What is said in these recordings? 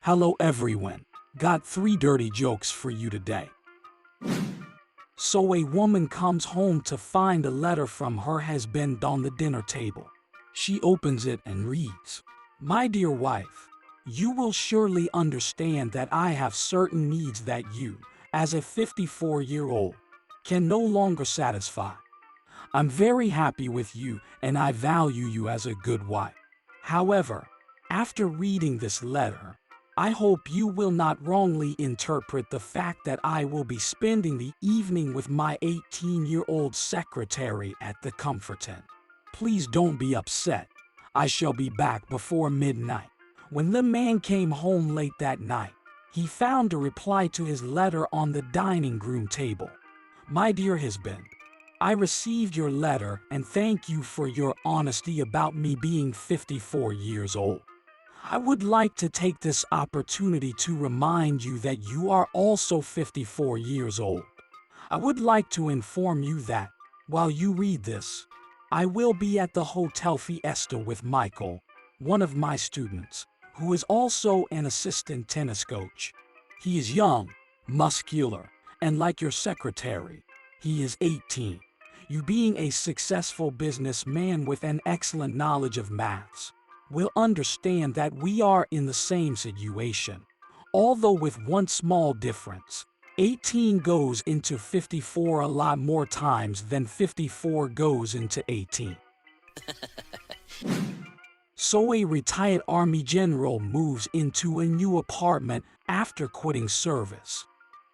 Hello everyone. Got 3 dirty jokes for you today. So a woman comes home to find a letter from her husband on the dinner table. She opens it and reads, "My dear wife, you will surely understand that I have certain needs that you, as a 54-year-old, can no longer satisfy. I'm very happy with you and I value you as a good wife. However, after reading this letter, I hope you will not wrongly interpret the fact that I will be spending the evening with my 18-year-old secretary at the Comfort Inn. Please don't be upset. I shall be back before midnight." When the man came home late that night, he found a reply to his letter on the dining room table. "My dear husband, I received your letter and thank you for your honesty about me being 54 years old. I would like to take this opportunity to remind you that you are also 54 years old. I would like to inform you that, while you read this, I will be at the Hotel Fiesta with Michael, one of my students, who is also an assistant tennis coach. He is young, muscular, and like your secretary, he is 18. You being a successful businessman with an excellent knowledge of maths, will understand that we are in the same situation, although with one small difference. 18 goes into 54 a lot more times than 54 goes into 18. So a retired Army general moves into a new apartment after quitting service.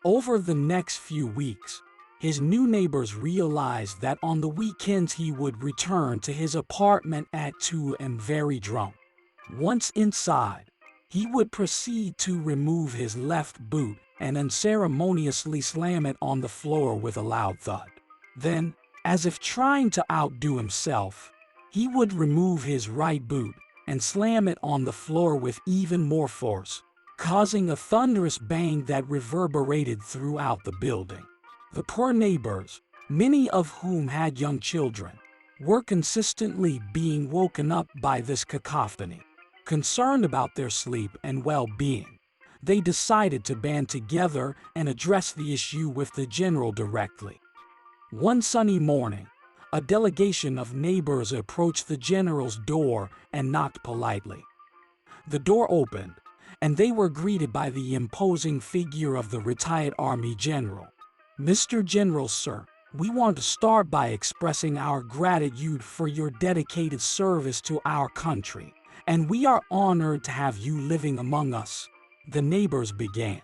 Over the next few weeks, his new neighbors realized that on the weekends he would return to his apartment at 2 and very drunk. Once inside, he would proceed to remove his left boot and unceremoniously slam it on the floor with a loud thud. Then, as if trying to outdo himself, he would remove his right boot and slam it on the floor with even more force, causing a thunderous bang that reverberated throughout the building. The poor neighbors, many of whom had young children, were consistently being woken up by this cacophony. Concerned about their sleep and well-being, they decided to band together and address the issue with the general directly. One sunny morning, a delegation of neighbors approached the general's door and knocked politely. The door opened, and they were greeted by the imposing figure of the retired Army general. "Mr. General, sir, we want to start by expressing our gratitude for your dedicated service to our country, and we are honored to have you living among us," the neighbors began.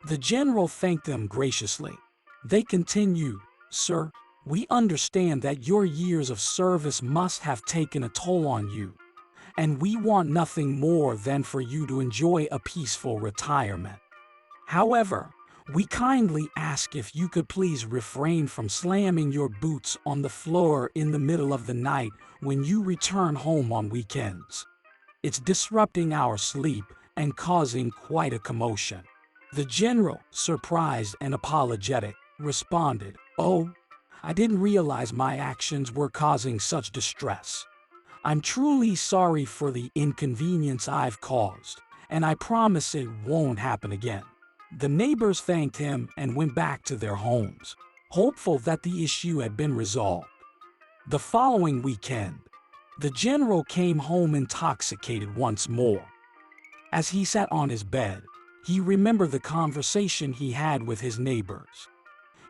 The general thanked them graciously. They continued, "Sir, we understand that your years of service must have taken a toll on you, and we want nothing more than for you to enjoy a peaceful retirement. However, we kindly ask if you could please refrain from slamming your boots on the floor in the middle of the night when you return home on weekends. It's disrupting our sleep and causing quite a commotion." The general, surprised and apologetic, responded, "Oh, I didn't realize my actions were causing such distress. I'm truly sorry for the inconvenience I've caused, and I promise it won't happen again." The neighbors thanked him and went back to their homes, hopeful that the issue had been resolved. The following weekend, the general came home intoxicated once more. As he sat on his bed, he remembered the conversation he had with his neighbors.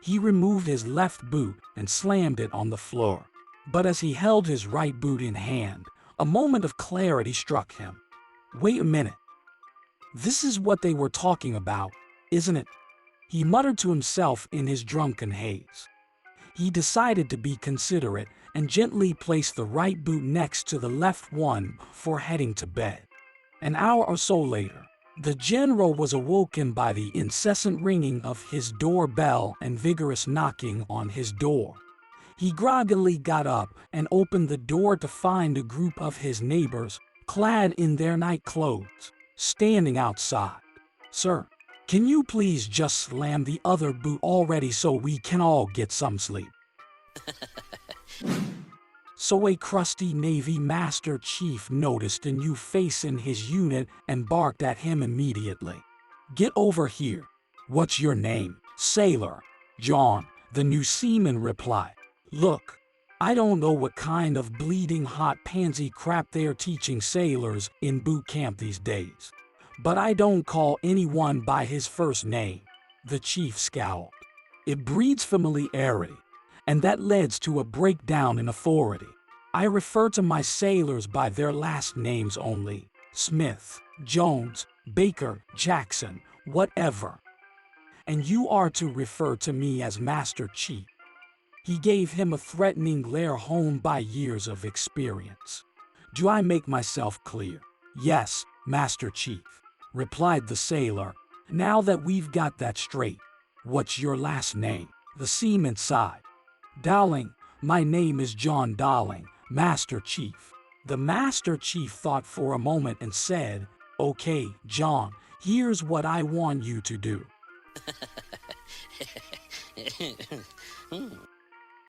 He removed his left boot and slammed it on the floor. But as he held his right boot in hand, a moment of clarity struck him. "Wait a minute. This is what they were talking about, isn't it?" he muttered to himself in his drunken haze. He decided to be considerate and gently placed the right boot next to the left one before heading to bed. An hour or so later, the general was awoken by the incessant ringing of his doorbell and vigorous knocking on his door. He groggily got up and opened the door to find a group of his neighbors, clad in their night clothes, standing outside. "Sir, can you please just slam the other boot already so we can all get some sleep?" So a crusty Navy Master Chief noticed a new face in his unit and barked at him immediately. "Get over here." "What's your name?" "Sailor John," the new seaman replied. "Look, I don't know what kind of bleeding hot pansy crap they're teaching sailors in boot camp these days, but I don't call anyone by his first name." The chief scowled. "It breeds familiarity, and that leads to a breakdown in authority. I refer to my sailors by their last names only: Smith, Jones, Baker, Jackson, whatever. And you are to refer to me as Master Chief." He gave him a threatening glare honed by years of experience. "Do I make myself clear?" "Yes, Master Chief," replied the sailor. "Now that we've got that straight, what's your last name?" The seaman sighed. "Dowling, my name is John Dowling, Master Chief." The Master Chief thought for a moment and said, "Okay, John, here's what I want you to do."